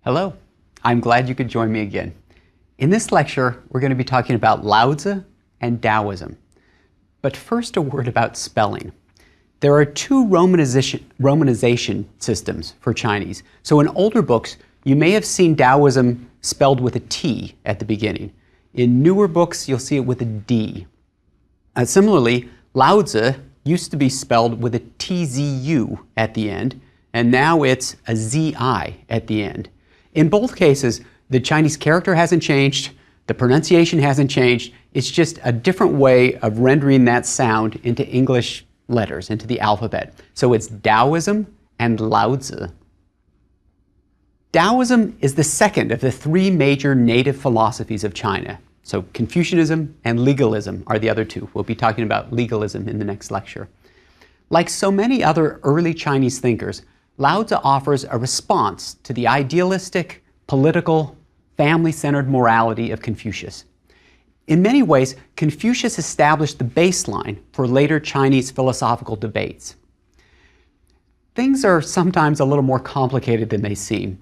Hello, I'm glad you could join me again. In this lecture, we're going to be talking about Lao Tzu and Taoism. But first, a word about spelling. There are two romanization systems for Chinese. So in older books, you may have seen Taoism spelled with a T at the beginning. In newer books, you'll see it with a D. Similarly, Lao Tzu used to be spelled with a TZU at the end, and now it's a ZI at the end. In both cases, the Chinese character hasn't changed, the pronunciation hasn't changed, it's just a different way of rendering that sound into English letters, into the alphabet. So it's Taoism and Lao Tzu. Taoism is the second of the three major native philosophies of China. So Confucianism and legalism are the other two. We'll be talking about legalism in the next lecture. Like so many other early Chinese thinkers, Lao Tzu offers a response to the idealistic, political, family-centered morality of Confucius. In many ways, Confucius established the baseline for later Chinese philosophical debates. Things are sometimes a little more complicated than they seem.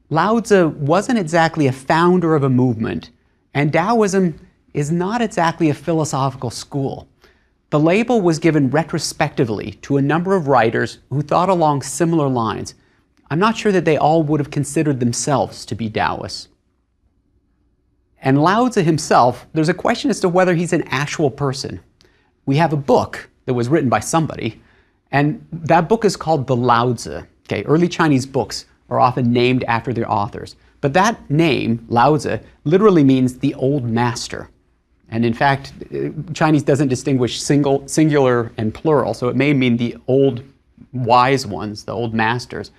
Lao Tzu wasn't exactly a founder of a movement, and Taoism is not exactly a philosophical school. The label was given retrospectively to a number of writers who thought along similar lines. I'm not sure that they all would have considered themselves to be Taoists. And Lao Tzu himself, there's a question as to whether he's an actual person. We have a book that was written by somebody, and that book is called the Lao Tzu. Okay, early Chinese books are often named after their authors. But that name, Lao Tzu, literally means the old master. And in fact, Chinese doesn't distinguish singular and plural, so it may mean the old wise ones, the old masters.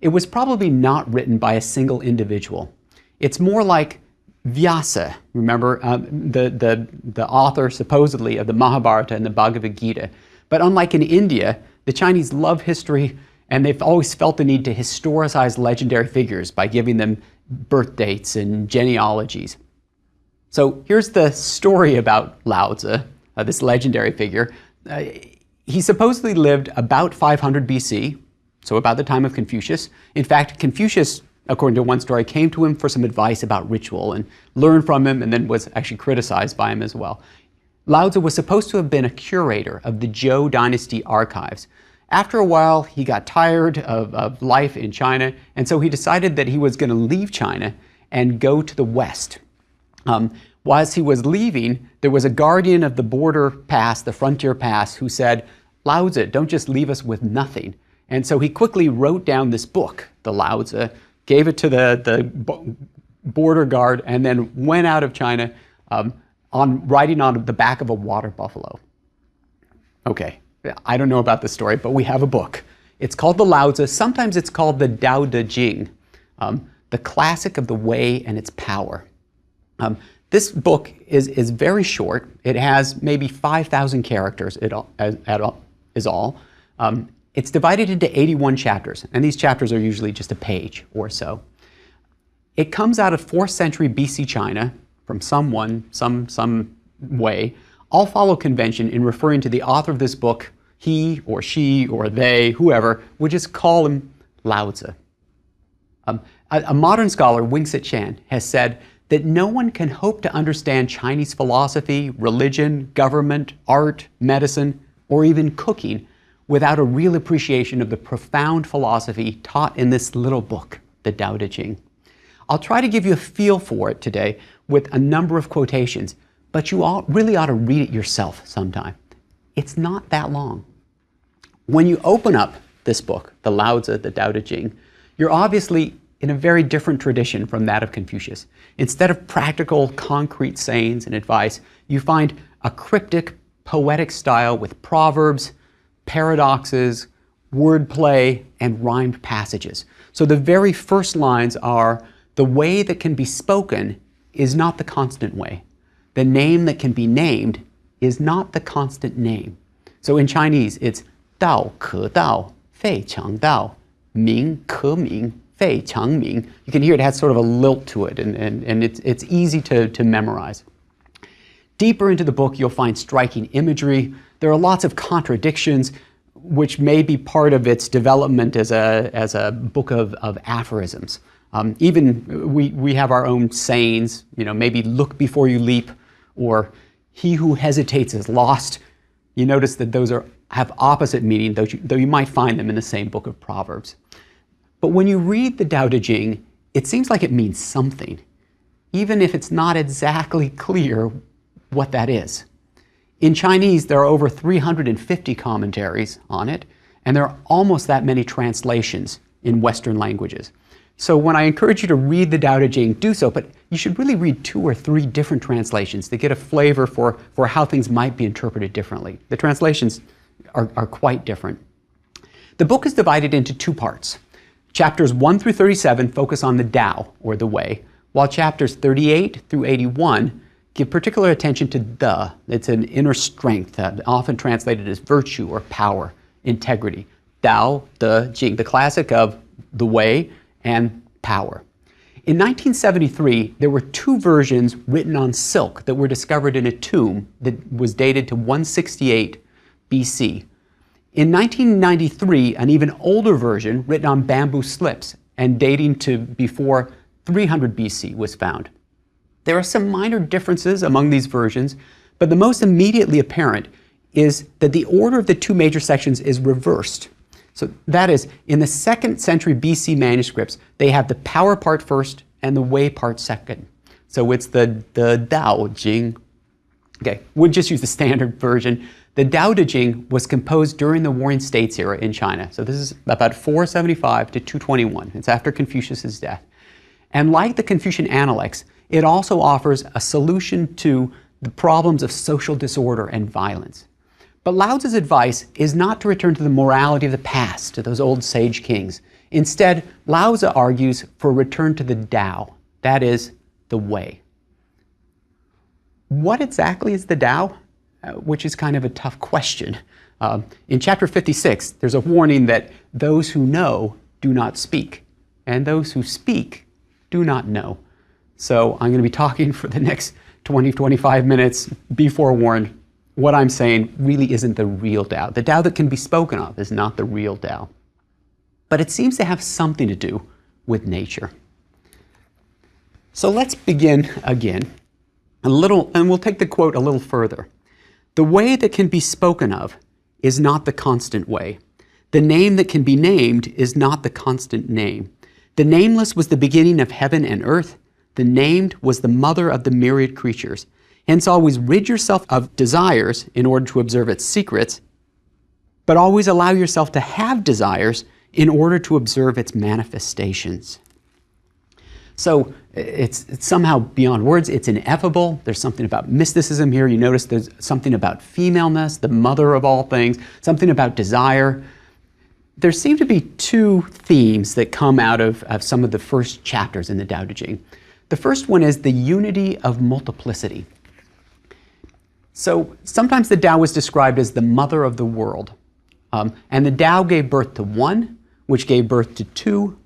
It was probably not written by a single individual. It's more like Vyasa, remember, the author supposedly of the Mahabharata and the Bhagavad Gita. But unlike in India, the Chinese love history, and they've always felt the need to historicize legendary figures by giving them birth dates and genealogies. So here's the story about Lao Tzu, this legendary figure. He supposedly lived about 500 BC, so about the time of Confucius. In fact, Confucius, according to one story, came to him for some advice about ritual and learned from him and then was actually criticized by him as well. Lao Tzu was supposed to have been a curator of the Zhou dynasty archives. After a while, he got tired of life in China, and so he decided that he was going to leave China and go to the West. Whilst he was leaving, there was a guardian of the border pass, the frontier pass, who said, Lao Tzu, don't just leave us with nothing. And so he quickly wrote down this book, the Lao Tzu, gave it to the border guard, and then went out of China riding on the back of a water buffalo. Okay, I don't know about this story, but we have a book. It's called the Lao Tzu. Sometimes it's called the Tao Te Ching, the classic of the way and its power. This book is very short. It has maybe 5,000 characters is all. It's divided into 81 chapters, and these chapters are usually just a page or so. It comes out of 4th century BC China from some way. All follow convention in referring to the author of this book. He or she or they, whoever, would just call him Lao Tzu. A modern scholar, Wing-Sit Chan, has said that no one can hope to understand Chinese philosophy, religion, government, art, medicine, or even cooking without a real appreciation of the profound philosophy taught in this little book, the Tao Te Ching. I'll try to give you a feel for it today with a number of quotations, but you really ought to read it yourself sometime. It's not that long. When you open up this book, the Lao Tzu, the Tao Te Ching, you're obviously in a very different tradition from that of Confucius. Instead of practical, concrete sayings and advice, you find a cryptic, poetic style with proverbs, paradoxes, wordplay, and rhymed passages. So the very first lines are, the way that can be spoken is not the constant way. The name that can be named is not the constant name. So in Chinese, it's Dao ke Dao, Fei Chang Dao, Ming ke Ming, Fei Chang Ming. You can hear it has sort of a lilt to it, and it's easy to memorize. Deeper into the book, you'll find striking imagery. There are lots of contradictions, which may be part of its development as a book of aphorisms. Even we have our own sayings, maybe look before you leap, or he who hesitates is lost. You notice that those have opposite meaning, though you might find them in the same book of Proverbs. But when you read the Tao Te Ching, it seems like it means something, even if it's not exactly clear what that is. In Chinese, there are over 350 commentaries on it, and there are almost that many translations in Western languages. So when I encourage you to read the Tao Te Ching, do so, but you should really read 2 or 3 different translations to get a flavor for how things might be interpreted differently. The translations are quite different. The book is divided into 2 parts. Chapters 1 through 37 focus on the Tao, or the way, while chapters 38 through 81 give particular attention to the. It's an inner strength, often translated as virtue or power, integrity. Tao Te Ching, the classic of the way and power. In 1973, there were 2 versions written on silk that were discovered in a tomb that was dated to 168 BC. In 1993, an even older version written on bamboo slips and dating to before 300 BC was found. There are some minor differences among these versions, but the most immediately apparent is that the order of the 2 major sections is reversed. So that is, in the 2nd century BC manuscripts, they have the power part first and the way part second. So it's the Tao Te Ching. Okay, we'll just use the standard version. The Tao Te Ching was composed during the Warring States era in China. So this is about 475 to 221. It's after Confucius' death. And like the Confucian Analects, it also offers a solution to the problems of social disorder and violence. But Lao Tzu's advice is not to return to the morality of the past, to those old sage kings. Instead, Lao Tzu argues for a return to the Tao, that is, the way. What exactly is the Tao? Which is kind of a tough question. In chapter 56, there's a warning that those who know do not speak, and those who speak do not know. So I'm going to be talking for the next 20-25 minutes. Be forewarned, what I'm saying really isn't the real Tao. The Tao that can be spoken of is not the real Tao. But it seems to have something to do with nature. So let's begin again, and we'll take the quote a little further. The way that can be spoken of is not the constant way. The name that can be named is not the constant name. The nameless was the beginning of heaven and earth. The named was the mother of the myriad creatures. Hence always rid yourself of desires in order to observe its secrets, but always allow yourself to have desires in order to observe its manifestations. So it's somehow beyond words. It's ineffable. There's something about mysticism here. You notice there's something about femaleness, the mother of all things, something about desire. There seem to be 2 themes that come out of some of the first chapters in the Tao Te Ching. The first one is the unity of multiplicity. So sometimes the Tao was described as the mother of the world. And the Tao gave birth to 1, which gave birth to 2,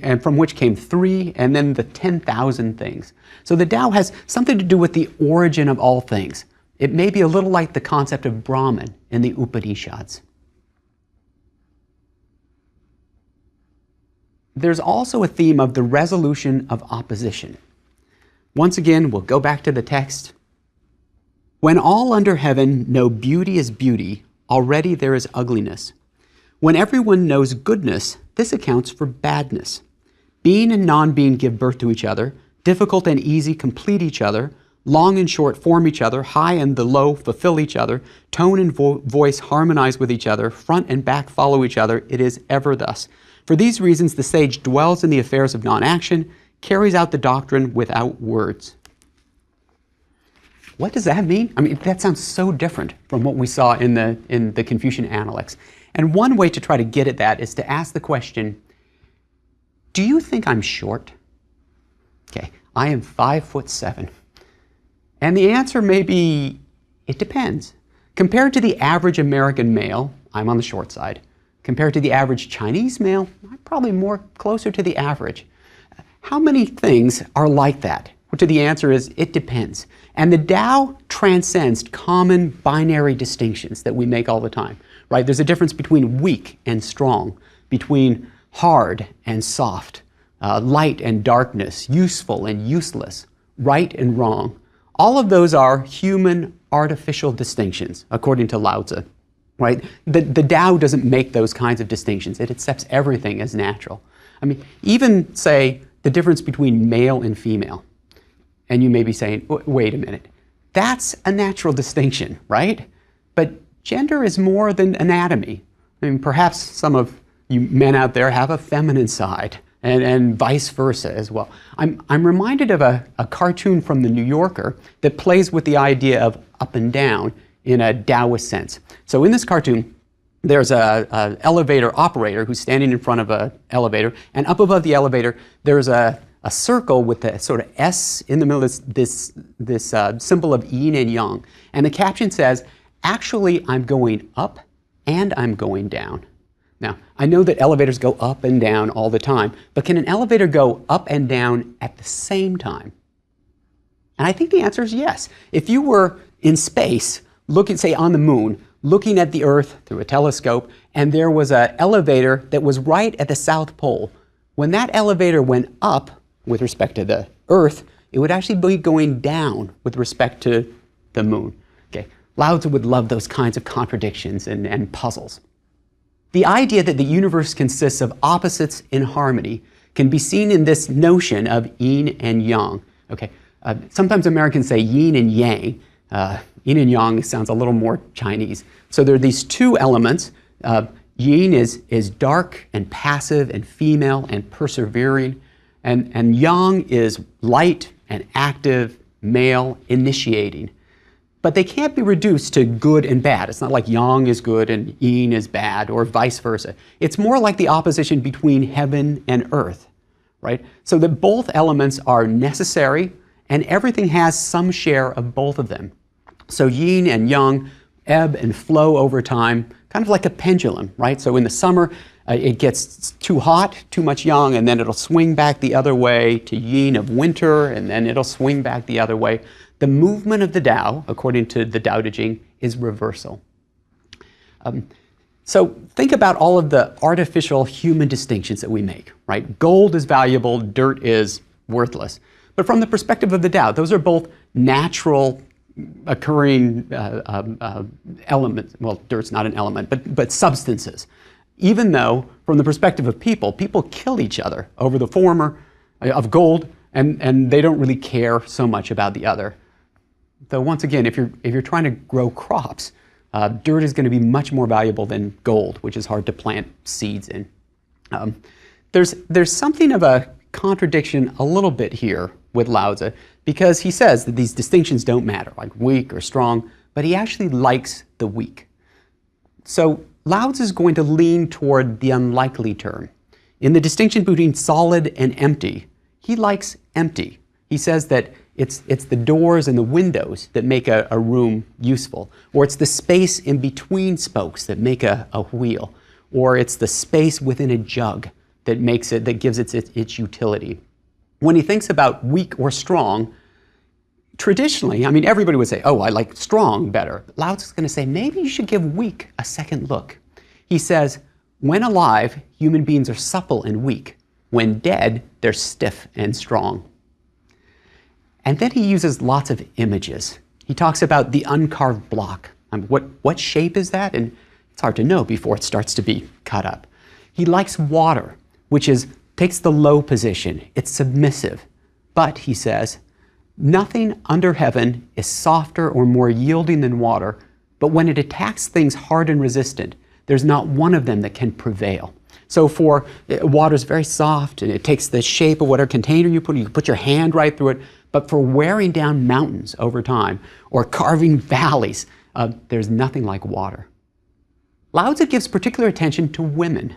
and from which came 3, and then the 10,000 things. So the Tao has something to do with the origin of all things. It may be a little like the concept of Brahman in the Upanishads. There's also a theme of the resolution of opposition. Once again, we'll go back to the text. When all under heaven know beauty is beauty, already there is ugliness. When everyone knows goodness, this accounts for badness. Being and non-being give birth to each other, difficult and easy complete each other, long and short form each other, high and the low fulfill each other, tone and voice harmonize with each other, front and back follow each other, it is ever thus. For these reasons the sage dwells in the affairs of non-action, carries out the doctrine without words. What does that mean? I mean, that sounds so different from what we saw in the Confucian Analects. And one way to try to get at that is to ask the question, do you think I'm short? Okay, I am 5'7". And the answer may be, it depends. Compared to the average American male, I'm on the short side. Compared to the average Chinese male, I'm probably more closer to the average. How many things are like that? Well, the answer is, it depends. And the Tao transcends common binary distinctions that we make all the time, right? There's a difference between weak and strong, between hard and soft, light and darkness, useful and useless, right and wrong. All of those are human artificial distinctions, according to Lao Tzu. Right? The Tao doesn't make those kinds of distinctions. It accepts everything as natural. I mean, even say the difference between male and female. And you may be saying, wait a minute, that's a natural distinction, right? But gender is more than anatomy. I mean, perhaps some of you men out there have a feminine side, and vice versa as well. I'm reminded of a cartoon from The New Yorker that plays with the idea of up and down in a Taoist sense. So in this cartoon, there's an elevator operator who's standing in front of an elevator, and up above the elevator, there's a circle with the sort of S in the middle, this symbol of yin and yang. And the caption says, actually, I'm going up and I'm going down. Now, I know that elevators go up and down all the time, but can an elevator go up and down at the same time? And I think the answer is yes. If you were in space, looking, say, on the moon, looking at the Earth through a telescope, and there was an elevator that was right at the South Pole, when that elevator went up with respect to the Earth, it would actually be going down with respect to the moon. Okay. Lao Tzu would love those kinds of contradictions and puzzles. The idea that the universe consists of opposites in harmony can be seen in this notion of yin and yang. Okay. Sometimes Americans say yin and yang. Yin and yang sounds a little more Chinese. So there are these two elements. Yin is dark and passive and female and persevering. And yang is light and active, male, initiating. But they can't be reduced to good and bad. It's not like yang is good and yin is bad, or vice versa. It's more like the opposition between heaven and earth, right? So that both elements are necessary, and everything has some share of both of them. So yin and yang ebb and flow over time, kind of like a pendulum, right? So in the summer, it gets too hot, too much yang, and then it'll swing back the other way to yin of winter, and then it'll swing back the other way. The movement of the Tao, according to the Tao Te Ching, is reversal. So think about all of the artificial human distinctions that we make, right? Gold is valuable, dirt is worthless. But from the perspective of the Tao, those are both natural occurring elements. Well, dirt's not an element, but substances. Even though, from the perspective of people kill each other over the former of gold, and they don't really care so much about the other. Though once again, if you're trying to grow crops, dirt is going to be much more valuable than gold, which is hard to plant seeds in. There's something of a contradiction a little bit here with Lao Tzu, because he says that these distinctions don't matter, like weak or strong, but he actually likes the weak. So Lao Tzu is going to lean toward the unlikely term. In the distinction between solid and empty, he likes empty. He says that it's the doors and the windows that make a room useful, or it's the space in between spokes that make a wheel, or it's the space within a jug that gives it its utility. When he thinks about weak or strong, traditionally, I mean, everybody would say, oh, I like strong better. Lao Tzu is going to say, maybe you should give weak a second look. He says, when alive, human beings are supple and weak. When dead, they're stiff and strong. And then he uses lots of images. He talks about the uncarved block. What shape is that? And it's hard to know before it starts to be cut up. He likes water, which takes the low position. It's submissive. But, he says, nothing under heaven is softer or more yielding than water, but when it attacks things hard and resistant, there's not one of them that can prevail. So water is very soft, and it takes the shape of whatever container you can put your hand right through it, but for wearing down mountains over time, or carving valleys, there's nothing like water. Lao Tzu gives particular attention to women,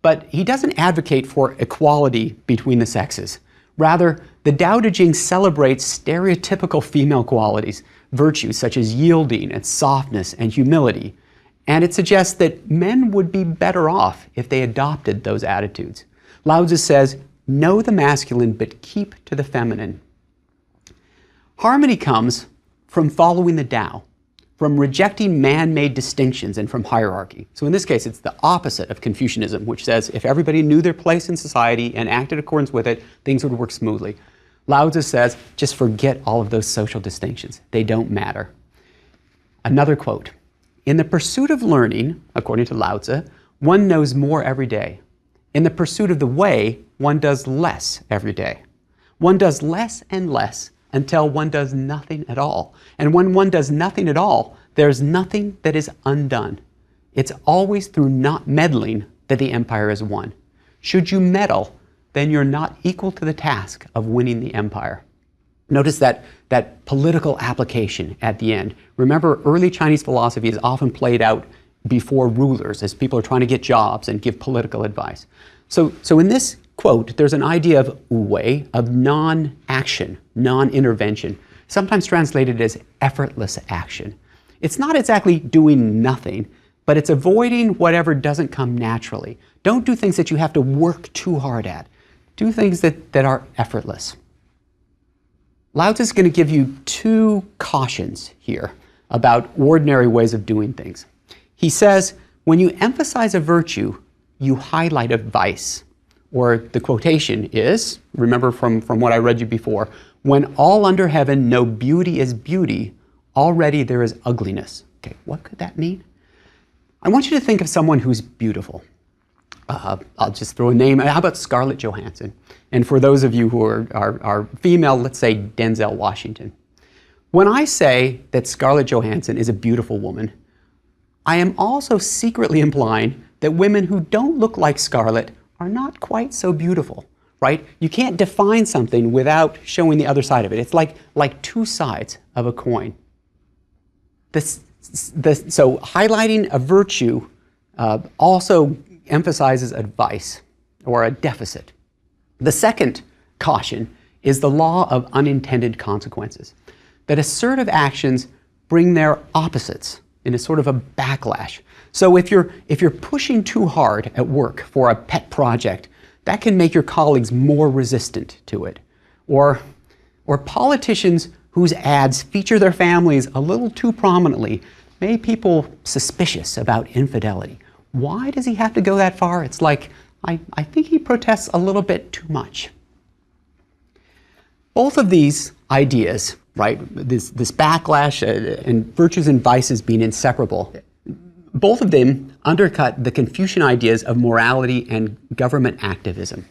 but he doesn't advocate for equality between the sexes. Rather, the Tao Te Ching celebrates stereotypical female qualities, virtues such as yielding and softness and humility, and it suggests that men would be better off if they adopted those attitudes. Lao Tzu says, know the masculine, but keep to the feminine. Harmony comes from following the Tao. from rejecting man-made distinctions and from hierarchy. So in this case, it's the opposite of Confucianism, which says if everybody knew their place in society and acted in accordance with it, things would work smoothly. Lao Tzu says, just forget all of those social distinctions. They don't matter. Another quote, in the pursuit of learning, according to Lao Tzu, one knows more every day. In the pursuit of the way, one does less every day. One does less and less until one does nothing at all. And when one does nothing at all, there's nothing that is undone. It's always through not meddling that the empire is won. Should you meddle, then you're not equal to the task of winning the empire. Notice that political application at the end. Remember, early Chinese philosophy is often played out before rulers as people are trying to get jobs and give political advice. So in this quote, there's an idea of wu-wei, of non-action, non-intervention, sometimes translated as effortless action. It's not exactly doing nothing, but it's avoiding whatever doesn't come naturally. Don't do things that you have to work too hard at. Do things that are effortless. Lao Tzu is going to give you two cautions here about ordinary ways of doing things. He says, when you emphasize a virtue, you highlight a vice. Or the quotation is, remember from what I read you before, when all under heaven know beauty is beauty, already there is ugliness. Okay, what could that mean? I want you to think of someone who's beautiful. I'll just throw a name. How about Scarlett Johansson? And for those of you who are female, let's say Denzel Washington. When I say that Scarlett Johansson is a beautiful woman, I am also secretly implying that women who don't look like Scarlett are not quite so beautiful, right? You can't define something without showing the other side of it. It's like two sides of a coin. So highlighting a virtue also emphasizes a vice or a deficit. The second caution is the law of unintended consequences, that assertive actions bring their opposites in a sort of a backlash. So if you're pushing too hard at work for a pet project, that can make your colleagues more resistant to it. Or politicians whose ads feature their families a little too prominently make people suspicious about infidelity. Why does he have to go that far? It's like, I think he protests a little bit too much. Both of these ideas, right, this backlash and virtues and vices being inseparable, both of them undercut the Confucian ideas of morality and government activism.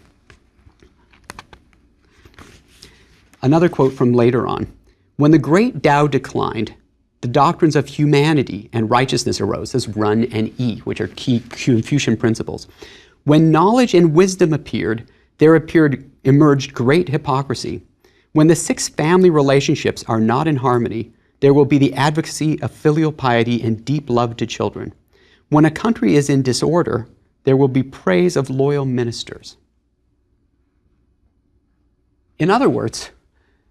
Another quote from later on. When the great Tao declined, the doctrines of humanity and righteousness arose, as Run and Yi, which are key Confucian principles. When knowledge and wisdom appeared, there emerged great hypocrisy. When the 6 family relationships are not in harmony, there will be the advocacy of filial piety and deep love to children. When a country is in disorder, there will be praise of loyal ministers. In other words,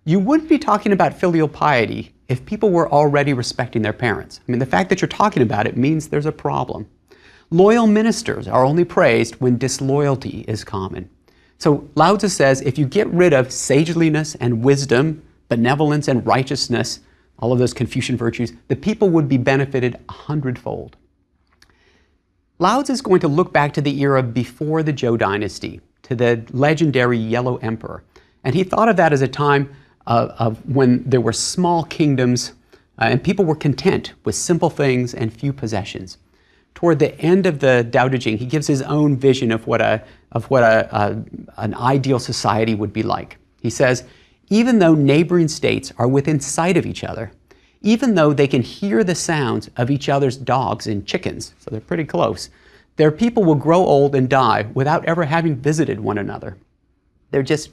you wouldn't be talking about filial piety if people were already respecting their parents. I mean, the fact that you're talking about it means there's a problem. Loyal ministers are only praised when disloyalty is common. So Lao Tzu says if you get rid of sageliness and wisdom, benevolence and righteousness, all of those Confucian virtues, the people would be benefited 100-fold. Lao Tzu is going to look back to the era before the Zhou dynasty, to the legendary Yellow Emperor. And he thought of that as a time of when there were small kingdoms and people were content with simple things and few possessions. Toward the end of the Tao Te Ching, he gives his own vision of what an ideal society would be like. He says, even though neighboring states are within sight of each other, even though they can hear the sounds of each other's dogs and chickens, so they're pretty close, their people will grow old and die without ever having visited one another. They're just,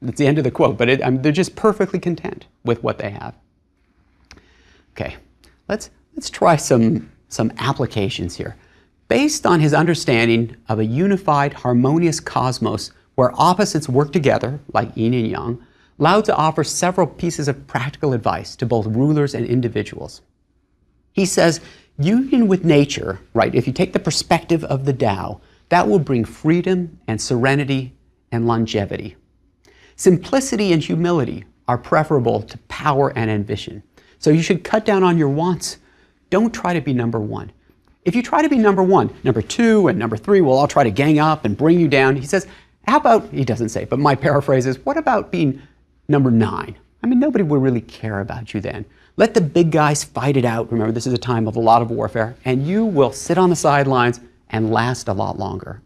that's the end of the quote, but they're just perfectly content with what they have. Okay, let's try some applications here. Based on his understanding of a unified, harmonious cosmos where opposites work together, like yin and yang, Lao Tzu offers several pieces of practical advice to both rulers and individuals. He says, union with nature, right, if you take the perspective of the Tao, that will bring freedom and serenity and longevity. Simplicity and humility are preferable to power and ambition. So you should cut down on your wants, Don't try to be number one. If you try to be number one, number two and number three will all try to gang up and bring you down. He says, how about, he doesn't say, but my paraphrase is, what about being number 9? I mean, nobody will really care about you then. Let the big guys fight it out. Remember, this is a time of a lot of warfare, and you will sit on the sidelines and last a lot longer.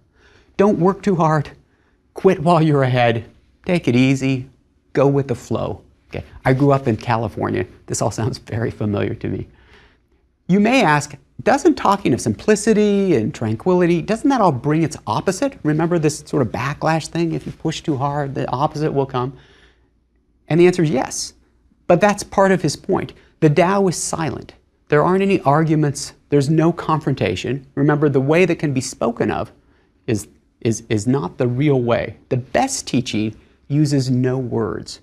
Don't work too hard. Quit while you're ahead. Take it easy. Go with the flow. Okay. I grew up in California. This all sounds very familiar to me. You may ask, doesn't talking of simplicity and tranquility, doesn't that all bring its opposite? Remember this sort of backlash thing? If you push too hard, the opposite will come. And the answer is yes. But that's part of his point. The Tao is silent. There aren't any arguments. There's no confrontation. Remember, the way that can be spoken of is not the real way. The best teaching uses no words.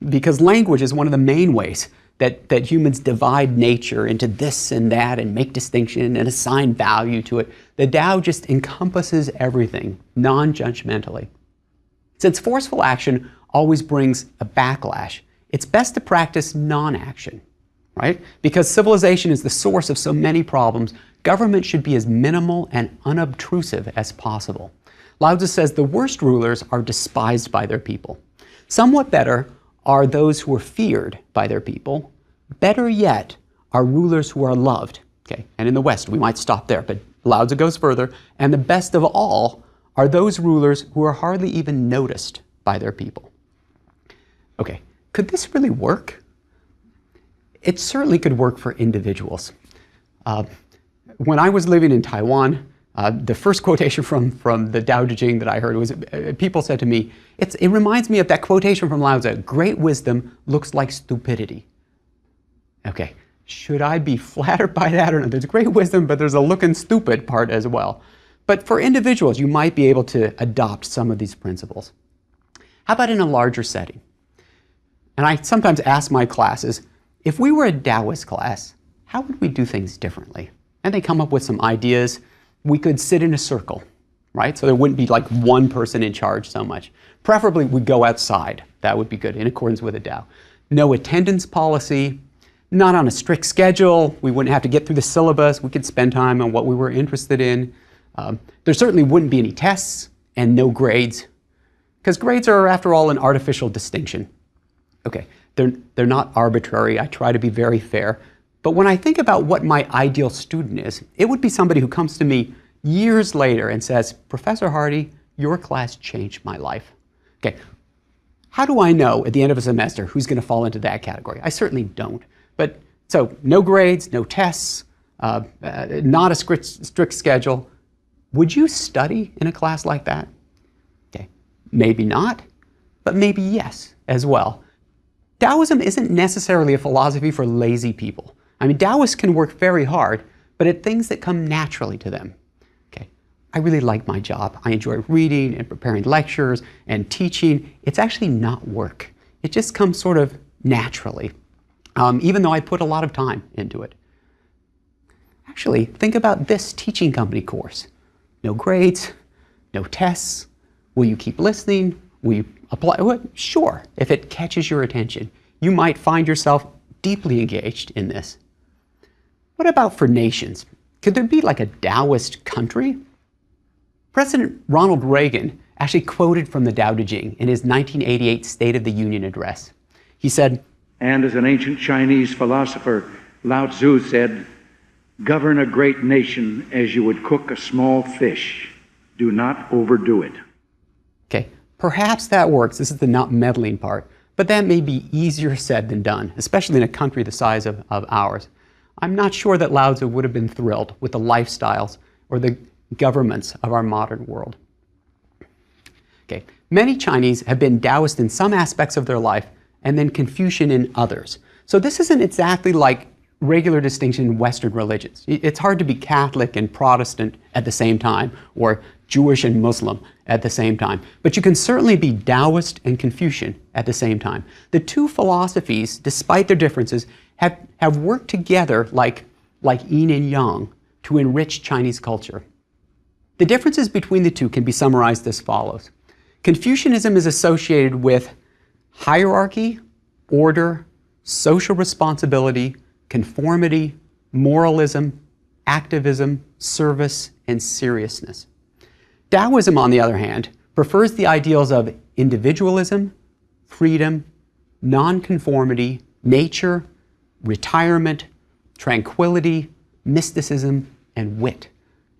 Because language is one of the main ways that humans divide nature into this and that and make distinction and assign value to it. The Tao just encompasses everything, non-judgmentally. Since forceful action always brings a backlash, it's best to practice non-action, right? Because civilization is the source of so many problems, government should be as minimal and unobtrusive as possible. Lao Tzu says the worst rulers are despised by their people. Somewhat better are those who are feared by their people. Better yet are rulers who are loved. Okay, and in the West, we might stop there, but Lao Tzu goes further. And the best of all are those rulers who are hardly even noticed by their people. Okay, could this really work? It certainly could work for individuals. When I was living in Taiwan, the first quotation from the Tao Te Ching that I heard was, people said to me, it reminds me of that quotation from Lao Tzu, great wisdom looks like stupidity. Okay, should I be flattered by that or not? There's great wisdom, but there's a looking stupid part as well. But for individuals, you might be able to adopt some of these principles. How about in a larger setting? And I sometimes ask my classes, if we were a Taoist class, how would we do things differently? And they come up with some ideas. We could sit in a circle, right? So there wouldn't be like one person in charge so much. Preferably we'd go outside. That would be good, in accordance with the Tao. No attendance policy, not on a strict schedule. We wouldn't have to get through the syllabus. We could spend time on what we were interested in. There certainly wouldn't be any tests and no grades, because grades are, after all, an artificial distinction. Okay, they're not arbitrary. I try to be very fair. But when I think about what my ideal student is, it would be somebody who comes to me years later and says, Professor Hardy, your class changed my life. Okay, how do I know at the end of a semester who's going to fall into that category? I certainly don't. But so no grades, no tests, not a strict schedule. Would you study in a class like that? Okay, maybe not, but maybe yes as well. Taoism isn't necessarily a philosophy for lazy people. I mean, Taoists can work very hard, but at things that come naturally to them. Okay, I really like my job. I enjoy reading and preparing lectures and teaching. It's actually not work. It just comes sort of naturally, even though I put a lot of time into it. Actually, think about this teaching company course. No grades, no tests. Will you keep listening? Will you apply? Well, sure, if it catches your attention. You might find yourself deeply engaged in this. What about for nations? Could there be like a Taoist country? President Ronald Reagan actually quoted from the Tao Te Ching in his 1988 State of the Union address. He said, and as an ancient Chinese philosopher, Lao Tzu said, govern a great nation as you would cook a small fish. Do not overdo it. Okay, perhaps that works. This is the not meddling part. But that may be easier said than done, especially in a country the size of ours. I'm not sure that Lao Tzu would have been thrilled with the lifestyles or the governments of our modern world. Okay, many Chinese have been Taoist in some aspects of their life and then Confucian in others. So this isn't exactly like regular distinction in Western religions. It's hard to be Catholic and Protestant at the same time, or Jewish and Muslim at the same time. But you can certainly be Taoist and Confucian at the same time. The two philosophies, despite their differences, have worked together like yin and yang to enrich Chinese culture. The differences between the two can be summarized as follows. Confucianism is associated with hierarchy, order, social responsibility, conformity, moralism, activism, service, and seriousness. Taoism, on the other hand, prefers the ideals of individualism, freedom, nonconformity, nature, retirement, tranquility, mysticism, and wit.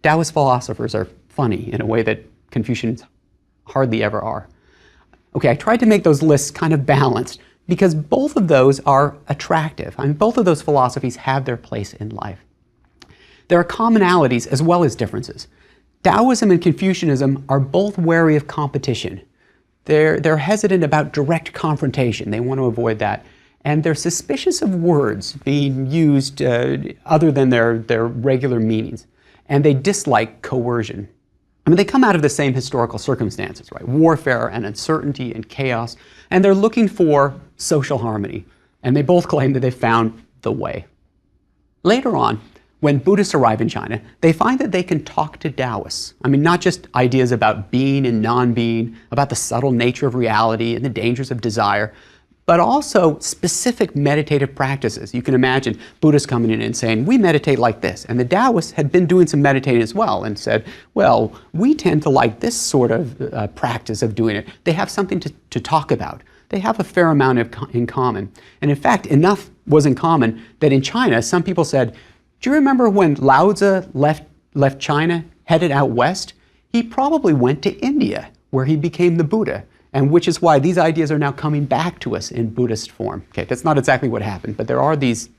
Taoist philosophers are funny in a way that Confucians hardly ever are. Okay, I tried to make those lists kind of balanced because both of those are attractive. I mean, both of those philosophies have their place in life. There are commonalities as well as differences. Taoism and Confucianism are both wary of competition. They're hesitant about direct confrontation. They want to avoid that. And they're suspicious of words being used other than their regular meanings. And they dislike coercion. I mean, they come out of the same historical circumstances, right? Warfare and uncertainty and chaos. And they're looking for social harmony. And they both claim that they've found the way. Later on, when Buddhists arrive in China, they find that they can talk to Taoists. I mean, not just ideas about being and non-being, about the subtle nature of reality and the dangers of desire, but also specific meditative practices. You can imagine Buddhists coming in and saying, we meditate like this. And the Taoists had been doing some meditating as well and said, well, we tend to like this sort of practice of doing it. They have something to talk about. They have a fair amount in common. And in fact, enough was in common that in China, some people said, do you remember when Lao Tzu left China, headed out west? He probably went to India, where he became the Buddha, and which is why these ideas are now coming back to us in Buddhist form. Okay, that's not exactly what happened, but there are these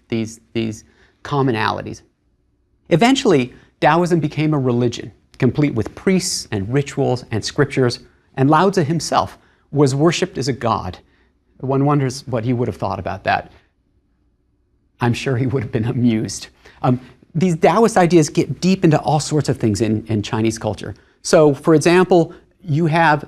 commonalities. Eventually, Taoism became a religion, complete with priests and rituals and scriptures, and Lao Tzu himself was worshipped as a god. One wonders what he would have thought about that. I'm sure he would have been amused. These Taoist ideas get deep into all sorts of things in Chinese culture. So, for example, you have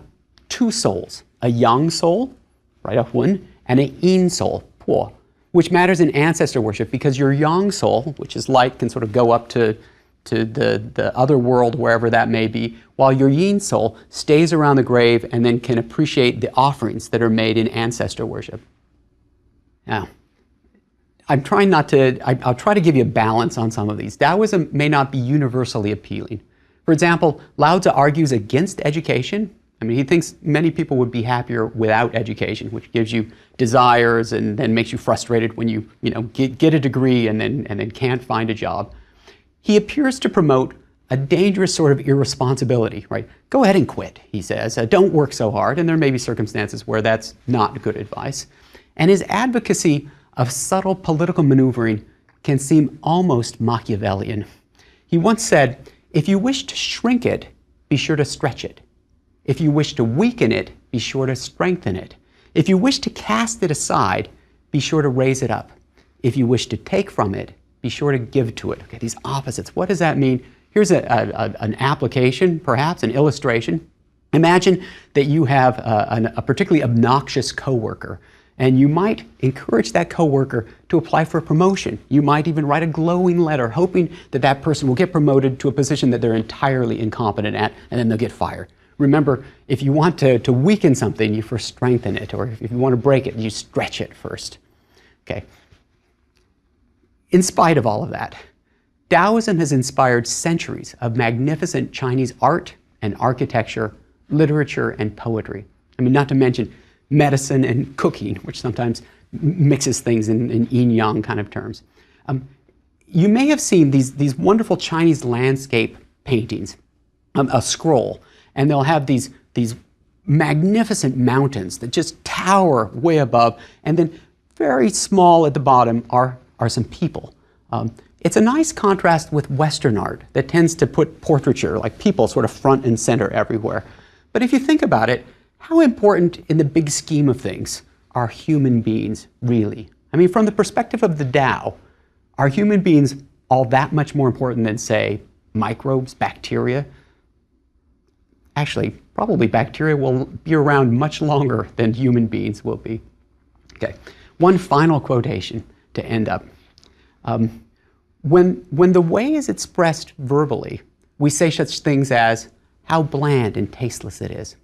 two souls, a yang soul, right, a hun, and a yin soul, po, which matters in ancestor worship because your yang soul, which is light, can sort of go up to the other world, wherever that may be, while your yin soul stays around the grave and then can appreciate the offerings that are made in ancestor worship. Now, I'm trying not to, I'll try to give you a balance on some of these. Taoism may not be universally appealing. For example, Lao Tzu argues against education. I mean, he thinks many people would be happier without education, which gives you desires and then makes you frustrated when you get a degree and then can't find a job. He appears to promote a dangerous sort of irresponsibility, right? Go ahead and quit, he says. Don't work so hard, and there may be circumstances where that's not good advice. And his advocacy of subtle political maneuvering can seem almost Machiavellian. He once said, if you wish to shrink it, be sure to stretch it. If you wish to weaken it, be sure to strengthen it. If you wish to cast it aside, be sure to raise it up. If you wish to take from it, be sure to give to it. Okay, these opposites, what does that mean? Here's an application, perhaps an illustration. Imagine that you have a particularly obnoxious coworker, and you might encourage that coworker to apply for a promotion. You might even write a glowing letter hoping that that person will get promoted to a position that they're entirely incompetent at, and then they'll get fired. Remember, if you want to weaken something, you first strengthen it, or if you want to break it, you stretch it first. Okay. In spite of all of that, Taoism has inspired centuries of magnificent Chinese art and architecture, literature and poetry. I mean, not to mention medicine and cooking, which sometimes mixes things in yin-yang kind of terms. You may have seen these wonderful Chinese landscape paintings, a scroll, and they'll have these magnificent mountains that just tower way above, and then very small at the bottom are some people. It's a nice contrast with Western art that tends to put portraiture, like people, sort of front and center everywhere. But if you think about it, how important in the big scheme of things are human beings really? I mean, from the perspective of the Tao, are human beings all that much more important than, say, microbes, bacteria? Actually, probably bacteria will be around much longer than human beings will be. Okay, one final quotation to end up. When the way is expressed verbally, we say such things as, how bland and tasteless it is.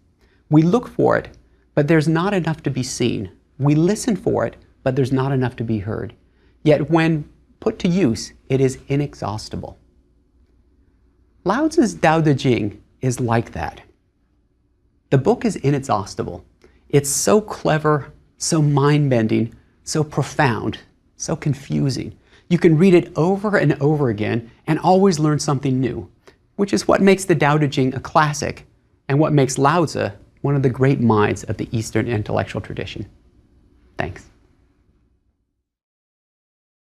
We look for it, but there's not enough to be seen. We listen for it, but there's not enough to be heard. Yet when put to use, it is inexhaustible. Lao Tzu's Tao Te Ching is like that. The book is inexhaustible. It's so clever, so mind-bending, so profound, so confusing. You can read it over and over again and always learn something new, which is what makes the Tao Te Ching a classic and what makes Lao Tzu one of the great minds of the Eastern intellectual tradition. Thanks.